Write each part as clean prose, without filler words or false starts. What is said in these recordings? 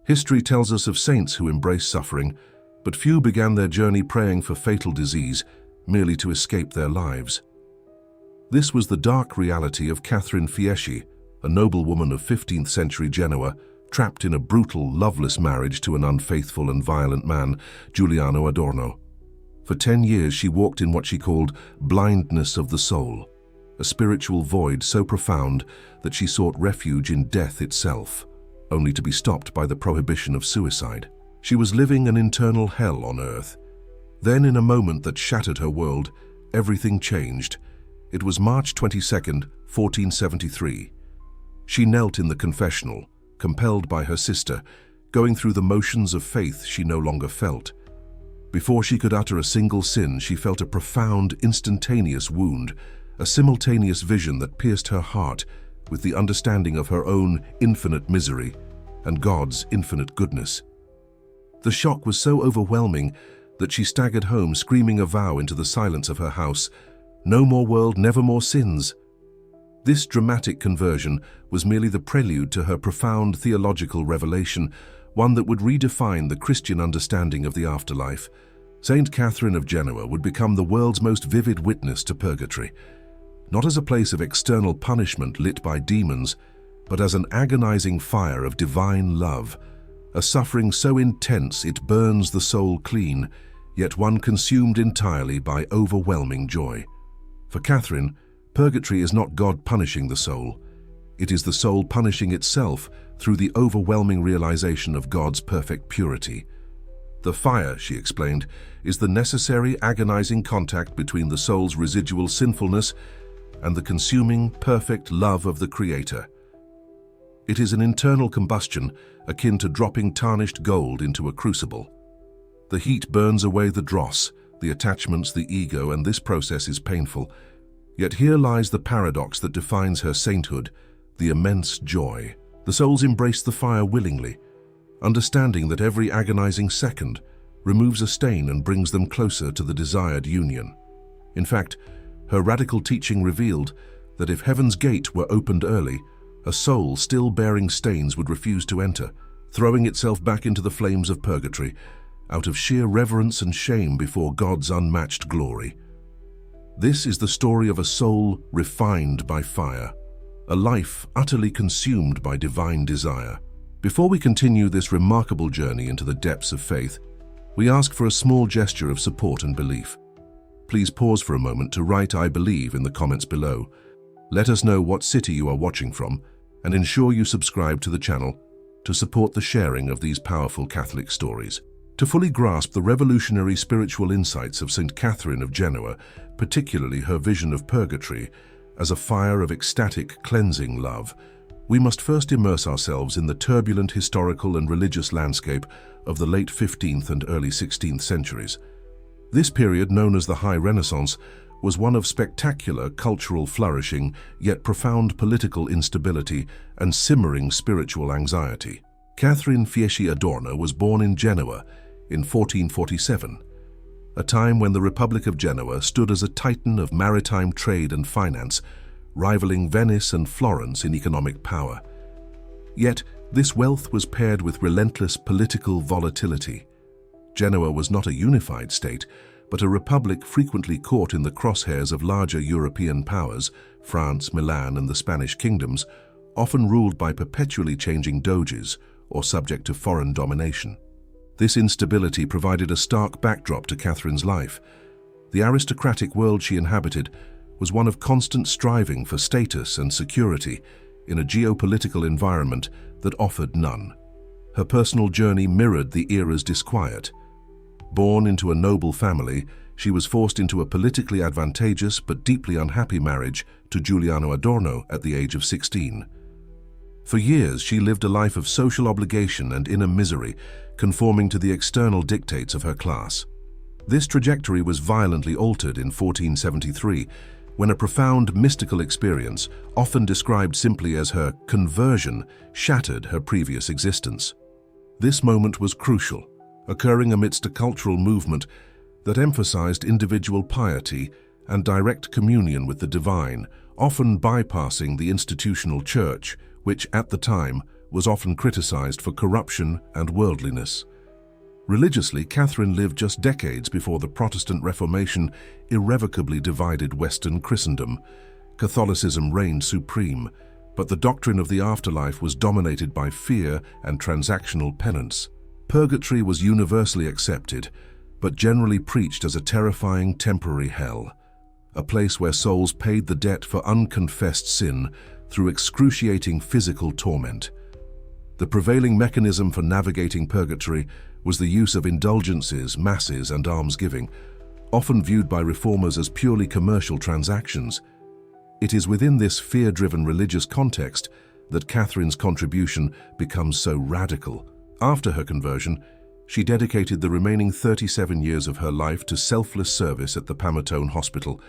History tells us of saints who embraced suffering, but few began their journey praying for fatal disease merely to escape their lives. This was the dark reality of Katherine Fieschi, a noblewoman of 15th century Genoa, trapped in a brutal, loveless marriage to an unfaithful and violent man, Giuliano Adorno. For 10 years she walked in what she called blindness of the soul, a spiritual void so profound that she sought refuge in death itself, only to be stopped by the prohibition of suicide. She was living an internal hell on earth. Then, in a moment that shattered her world, everything changed. It was March 22nd, 1473. She knelt in the confessional, compelled by her sister, going through the motions of faith she no longer felt. Before she could utter a single sin, she felt a profound, instantaneous wound, a simultaneous vision that pierced her heart with the understanding of her own infinite misery and God's infinite goodness. The shock was so overwhelming that she staggered home, screaming a vow into the silence of her house: "No more world, never more sins." This dramatic conversion was merely the prelude to her profound theological revelation, one that would redefine the Christian understanding of the afterlife. Saint Catherine of Genoa would become the world's most vivid witness to purgatory, not as a place of external punishment lit by demons, but as an agonizing fire of divine love, a suffering so intense it burns the soul clean, yet one consumed entirely by overwhelming joy. For Catherine, purgatory is not God punishing the soul. It is the soul punishing itself through the overwhelming realization of God's perfect purity. The fire, she explained, is the necessary agonizing contact between the soul's residual sinfulness and the consuming, perfect love of the Creator. It is an internal combustion akin to dropping tarnished gold into a crucible. The heat burns away the dross, the attachments, the ego, and this process is painful. Yet here lies the paradox that defines her sainthood, the immense joy. The souls embrace the fire willingly, understanding that every agonizing second removes a stain and brings them closer to the desired union. In fact, her radical teaching revealed that if heaven's gate were opened early, a soul still bearing stains would refuse to enter, throwing itself back into the flames of purgatory, out of sheer reverence and shame before God's unmatched glory. This is the story of a soul refined by fire, a life utterly consumed by divine desire. Before we continue this remarkable journey into the depths of faith, we ask for a small gesture of support and belief. Please pause for a moment to write "I believe" in the comments below. Let us know what city you are watching from, and ensure you subscribe to the channel to support the sharing of these powerful Catholic stories. To fully grasp the revolutionary spiritual insights of St. Catherine of Genoa, particularly her vision of purgatory as a fire of ecstatic, cleansing love, we must first immerse ourselves in the turbulent historical and religious landscape of the late 15th and early 16th centuries. This period, known as the High Renaissance, was one of spectacular cultural flourishing, yet profound political instability and simmering spiritual anxiety. Katherine Fieschi Adorno was born in Genoa in 1447, a time when the Republic of Genoa stood as a titan of maritime trade and finance, rivaling Venice and Florence in economic power. Yet, this wealth was paired with relentless political volatility. Genoa was not a unified state, but a republic frequently caught in the crosshairs of larger European powers, France, Milan, and the Spanish kingdoms, often ruled by perpetually changing doges or subject to foreign domination. This instability provided a stark backdrop to Catherine's life. The aristocratic world she inhabited was one of constant striving for status and security in a geopolitical environment that offered none. Her personal journey mirrored the era's disquiet. Born into a noble family, she was forced into a politically advantageous but deeply unhappy marriage to Giuliano Adorno at the age of 16. For years, she lived a life of social obligation and inner misery, conforming to the external dictates of her class. This trajectory was violently altered in 1473, when a profound mystical experience, often described simply as her conversion, shattered her previous existence. This moment was crucial, occurring amidst a cultural movement that emphasized individual piety and direct communion with the divine, often bypassing the institutional church, which at the time was often criticized for corruption and worldliness. Religiously, Catherine lived just decades before the Protestant Reformation irrevocably divided Western Christendom. Catholicism reigned supreme, but the doctrine of the afterlife was dominated by fear and transactional penance. Purgatory was universally accepted, but generally preached as a terrifying temporary hell, a place where souls paid the debt for unconfessed sin through excruciating physical torment. The prevailing mechanism for navigating purgatory was the use of indulgences, masses, and almsgiving, often viewed by reformers as purely commercial transactions. It is within this fear-driven religious context that Catherine's contribution becomes so radical. After her conversion, she dedicated the remaining 37 years of her life to selfless service at the Pamatone Hospital,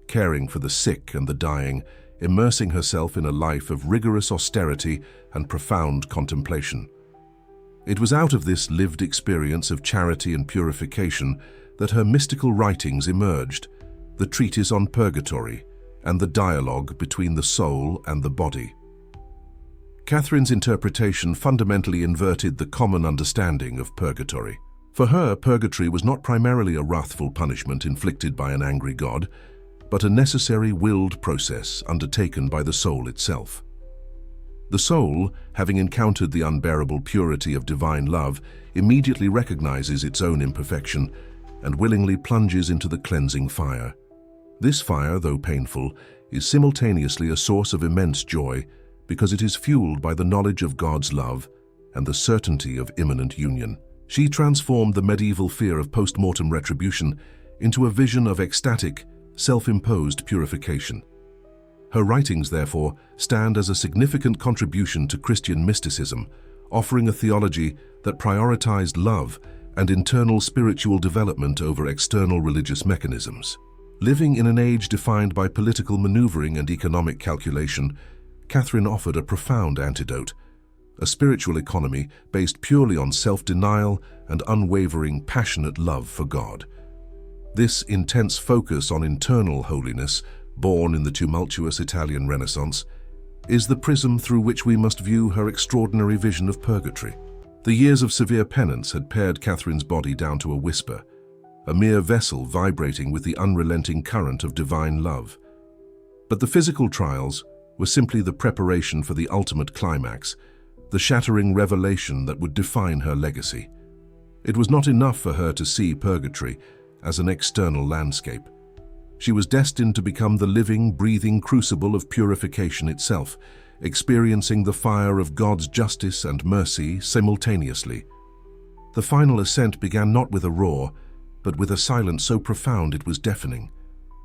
caring for the sick and the dying, immersing herself in a life of rigorous austerity and profound contemplation. It was out of this lived experience of charity and purification that her mystical writings emerged, the treatise on purgatory and the dialogue between the soul and the body. Catherine's interpretation fundamentally inverted the common understanding of purgatory. For her, purgatory was not primarily a wrathful punishment inflicted by an angry God, but a necessary willed process undertaken by the soul itself. The soul, having encountered the unbearable purity of divine love, immediately recognizes its own imperfection and willingly plunges into the cleansing fire. This fire, though painful, is simultaneously a source of immense joy because it is fueled by the knowledge of God's love and the certainty of imminent union. She transformed the medieval fear of post-mortem retribution into a vision of ecstatic, self-imposed purification. Her writings, therefore, stand as a significant contribution to Christian mysticism, offering a theology that prioritized love and internal spiritual development over external religious mechanisms. Living in an age defined by political maneuvering and economic calculation, Catherine offered a profound antidote, a spiritual economy based purely on self-denial and unwavering, passionate love for God. This intense focus on internal holiness, born in the tumultuous Italian Renaissance, is the prism through which we must view her extraordinary vision of purgatory. The years of severe penance had pared Catherine's body down to a whisper, a mere vessel vibrating with the unrelenting current of divine love. But the physical trials were simply the preparation for the ultimate climax, the shattering revelation that would define her legacy. It was not enough for her to see purgatory as an external landscape. She was destined to become the living, breathing crucible of purification itself, experiencing the fire of God's justice and mercy simultaneously. The final ascent began not with a roar, but with a silence so profound it was deafening,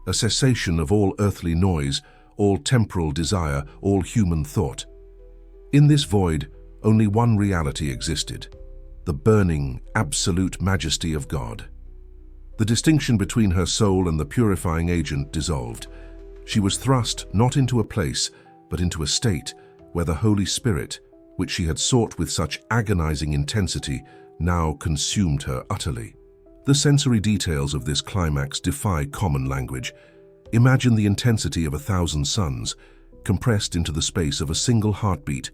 a cessation of all earthly noise, all temporal desire, all human thought. In this void, only one reality existed: the burning, absolute majesty of God. The distinction between her soul and the purifying agent dissolved. She was thrust not into a place, but into a state where the Holy Spirit, which she had sought with such agonizing intensity, now consumed her utterly. The sensory details of this climax defy common language. Imagine the intensity of 1,000 suns, compressed into the space of a single heartbeat,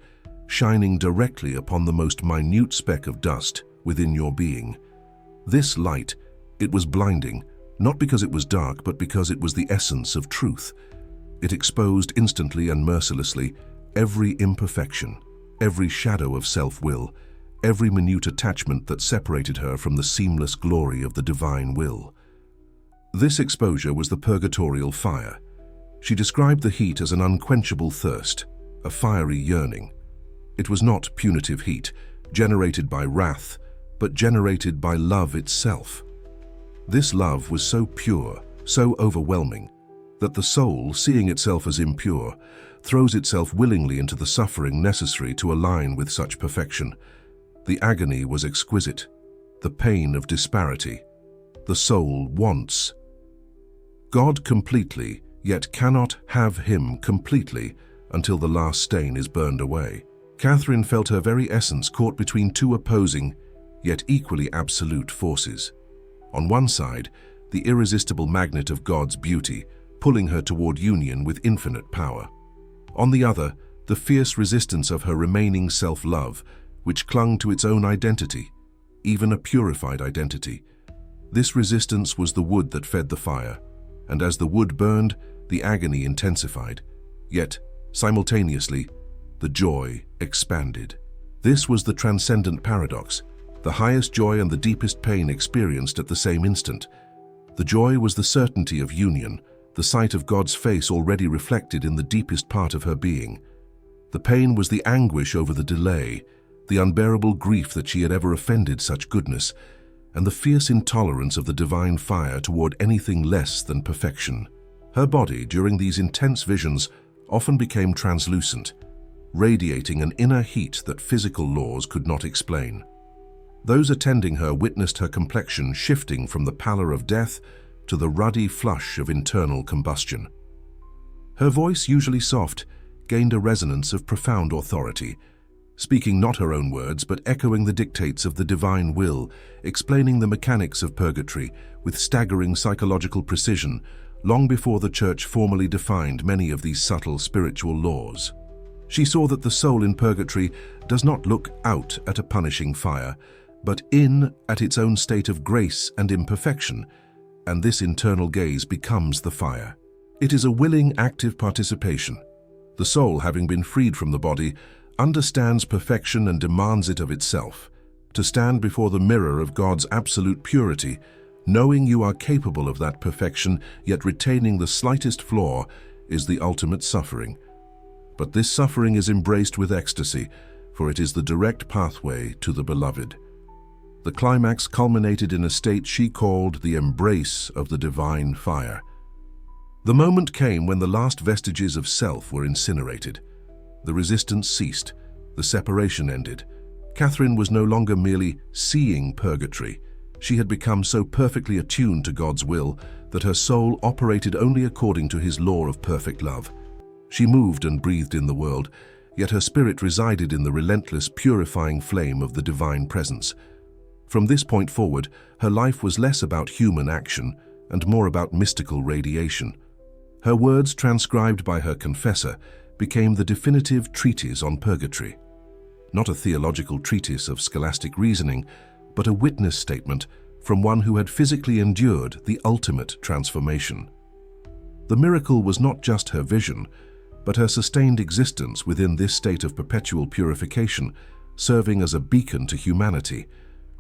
shining directly upon the most minute speck of dust within your being. This light, it was blinding, not because it was dark, but because it was the essence of truth. It exposed instantly and mercilessly every imperfection, every shadow of self-will, every minute attachment that separated her from the seamless glory of the divine will. This exposure was the purgatorial fire. She described the heat as an unquenchable thirst, a fiery yearning. It was not punitive heat, generated by wrath, but generated by love itself. This love was so pure, so overwhelming, that the soul, seeing itself as impure, throws itself willingly into the suffering necessary to align with such perfection. The agony was exquisite, the pain of disparity. The soul wants God completely, yet cannot have Him completely until the last stain is burned away. Catherine felt her very essence caught between two opposing, yet equally absolute forces. On one side, the irresistible magnet of God's beauty, pulling her toward union with infinite power. On the other, the fierce resistance of her remaining self-love, which clung to its own identity, even a purified identity. This resistance was the wood that fed the fire, and as the wood burned, the agony intensified. Yet, simultaneously, the joy expanded. This was the transcendent paradox, the highest joy and the deepest pain experienced at the same instant. The joy was the certainty of union, the sight of God's face already reflected in the deepest part of her being. The pain was the anguish over the delay, the unbearable grief that she had ever offended such goodness, and the fierce intolerance of the divine fire toward anything less than perfection. Her body, during these intense visions, often became translucent, radiating an inner heat that physical laws could not explain. Those attending her witnessed her complexion shifting from the pallor of death to the ruddy flush of internal combustion. Her voice, usually soft, gained a resonance of profound authority, speaking not her own words but echoing the dictates of the divine will, explaining the mechanics of purgatory with staggering psychological precision, long before the Church formally defined many of these subtle spiritual laws. She saw that the soul in purgatory does not look out at a punishing fire, but in at its own state of grace and imperfection, and this internal gaze becomes the fire. It is a willing, active participation. The soul, having been freed from the body, understands perfection and demands it of itself. To stand before the mirror of God's absolute purity, knowing you are capable of that perfection, yet retaining the slightest flaw, is the ultimate suffering. But this suffering is embraced with ecstasy, for it is the direct pathway to the beloved. The climax culminated in a state she called the embrace of the divine fire. The moment came when the last vestiges of self were incinerated. The resistance ceased, the separation ended. Catherine was no longer merely seeing purgatory. She had become so perfectly attuned to God's will that her soul operated only according to His law of perfect love. She moved and breathed in the world, yet her spirit resided in the relentless, purifying flame of the divine presence. From this point forward, her life was less about human action and more about mystical radiation. Her words, transcribed by her confessor, became the definitive treatise on purgatory. Not a theological treatise of scholastic reasoning, but a witness statement from one who had physically endured the ultimate transformation. The miracle was not just her vision, but her sustained existence within this state of perpetual purification, serving as a beacon to humanity,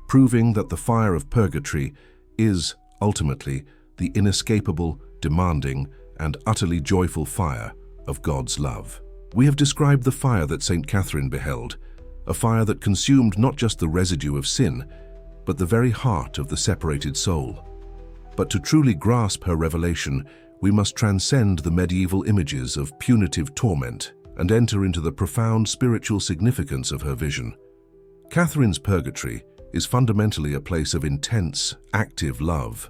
proving that the fire of purgatory is, ultimately, the inescapable, demanding, and utterly joyful fire of God's love. We have described the fire that St. Catherine beheld, a fire that consumed not just the residue of sin, but the very heart of the separated soul. But to truly grasp her revelation, we must transcend the medieval images of punitive torment and enter into the profound spiritual significance of her vision. Catherine's purgatory is fundamentally a place of intense, active love.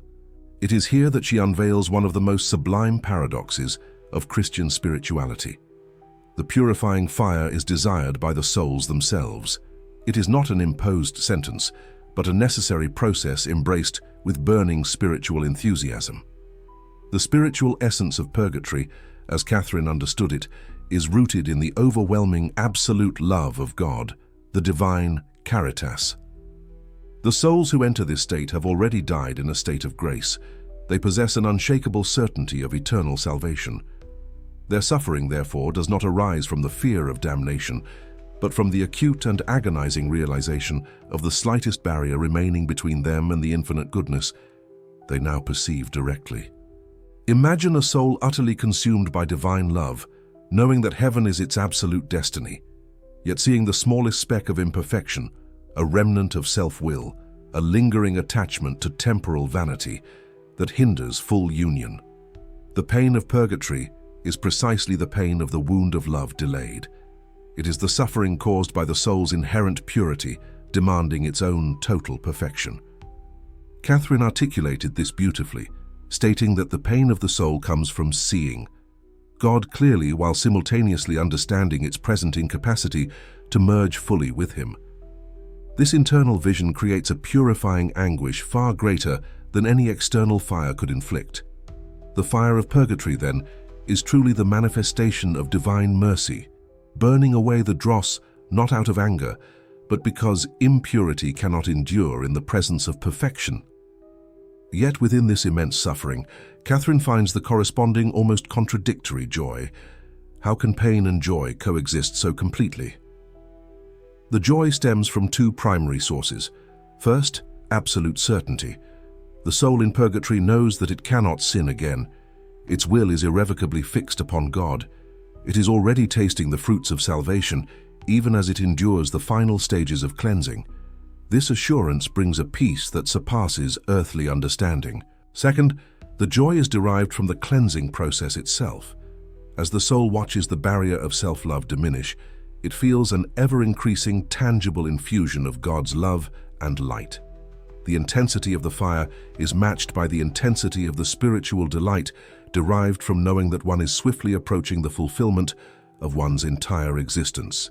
It is here that she unveils one of the most sublime paradoxes of Christian spirituality. The purifying fire is desired by the souls themselves. It is not an imposed sentence, but a necessary process embraced with burning spiritual enthusiasm. The spiritual essence of purgatory, as Catherine understood it, is rooted in the overwhelming absolute love of God, the divine caritas. The souls who enter this state have already died in a state of grace. They possess an unshakable certainty of eternal salvation. Their suffering, therefore, does not arise from the fear of damnation, but from the acute and agonizing realization of the slightest barrier remaining between them and the infinite goodness they now perceive directly. Imagine a soul utterly consumed by divine love, knowing that heaven is its absolute destiny, yet seeing the smallest speck of imperfection, a remnant of self-will, a lingering attachment to temporal vanity that hinders full union. The pain of purgatory is precisely the pain of the wound of love delayed. It is the suffering caused by the soul's inherent purity, demanding its own total perfection. Catherine articulated this beautifully, stating that the pain of the soul comes from seeing God clearly while simultaneously understanding its present incapacity to merge fully with Him. This internal vision creates a purifying anguish far greater than any external fire could inflict. The fire of purgatory, then, is truly the manifestation of divine mercy, burning away the dross not out of anger, but because impurity cannot endure in the presence of perfection. Yet within this immense suffering, Catherine finds the corresponding, almost contradictory joy. How can pain and joy coexist so completely? The joy stems from two primary sources. First, absolute certainty. The soul in purgatory knows that it cannot sin again. Its will is irrevocably fixed upon God. It is already tasting the fruits of salvation, even as it endures the final stages of cleansing. This assurance brings a peace that surpasses earthly understanding. Second, the joy is derived from the cleansing process itself. As the soul watches the barrier of self-love diminish, it feels an ever-increasing, tangible infusion of God's love and light. The intensity of the fire is matched by the intensity of the spiritual delight derived from knowing that one is swiftly approaching the fulfillment of one's entire existence.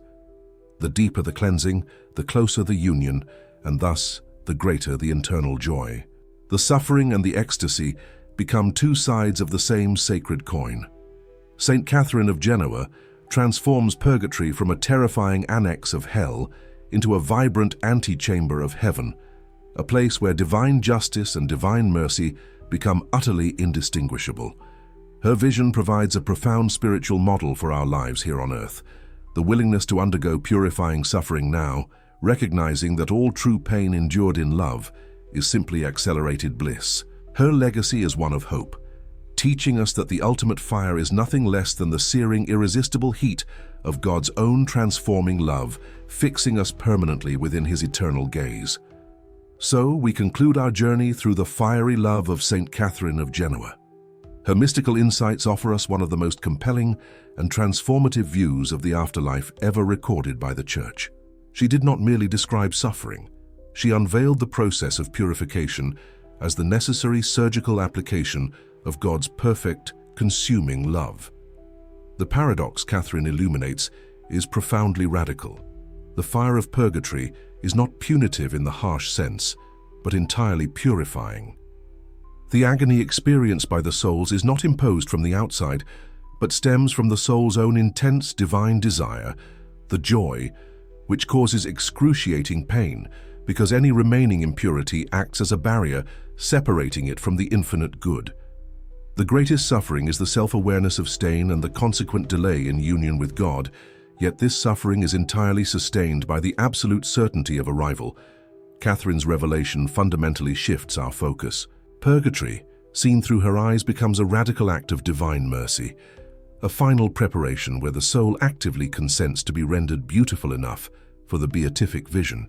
The deeper the cleansing, the closer the union, and thus the greater the internal joy. The suffering and the ecstasy become two sides of the same sacred coin. Saint Catherine of Genoa transforms purgatory from a terrifying annex of hell into a vibrant antechamber of heaven, a place where divine justice and divine mercy become utterly indistinguishable. Her vision provides a profound spiritual model for our lives here on earth, the willingness to undergo purifying suffering now, recognizing that all true pain endured in love is simply accelerated bliss. Her legacy is one of hope, teaching us that the ultimate fire is nothing less than the searing, irresistible heat of God's own transforming love, fixing us permanently within His eternal gaze. So we conclude our journey through the fiery love of Saint Catherine of Genoa. Her mystical insights offer us one of the most compelling and transformative views of the afterlife ever recorded by the Church. She did not merely describe suffering. She unveiled the process of purification as the necessary surgical application of God's perfect, consuming love. The paradox Catherine illuminates is profoundly radical. The fire of purgatory is not punitive in the harsh sense, but entirely purifying. The agony experienced by the souls is not imposed from the outside, but stems from the soul's own intense divine desire, the joy, which causes excruciating pain, because any remaining impurity acts as a barrier, separating it from the infinite good. The greatest suffering is the self-awareness of stain and the consequent delay in union with God, yet this suffering is entirely sustained by the absolute certainty of arrival. Catherine's revelation fundamentally shifts our focus. Purgatory, seen through her eyes, becomes a radical act of divine mercy, a final preparation where the soul actively consents to be rendered beautiful enough for the beatific vision.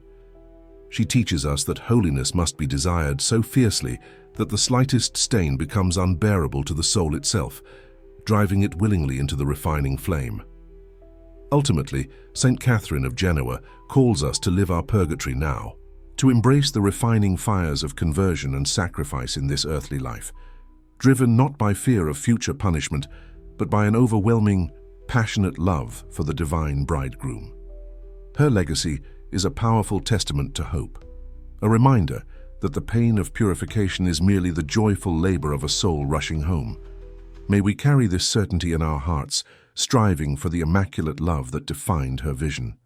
She teaches us that holiness must be desired so fiercely that the slightest stain becomes unbearable to the soul itself, driving it willingly into the refining flame. Ultimately, Saint Catherine of Genoa calls us to live our purgatory now, to embrace the refining fires of conversion and sacrifice in this earthly life, driven not by fear of future punishment, but by an overwhelming, passionate love for the divine bridegroom. Her legacy is a powerful testament to hope, a reminder that the pain of purification is merely the joyful labor of a soul rushing home. May we carry this certainty in our hearts, striving for the immaculate love that defined her vision.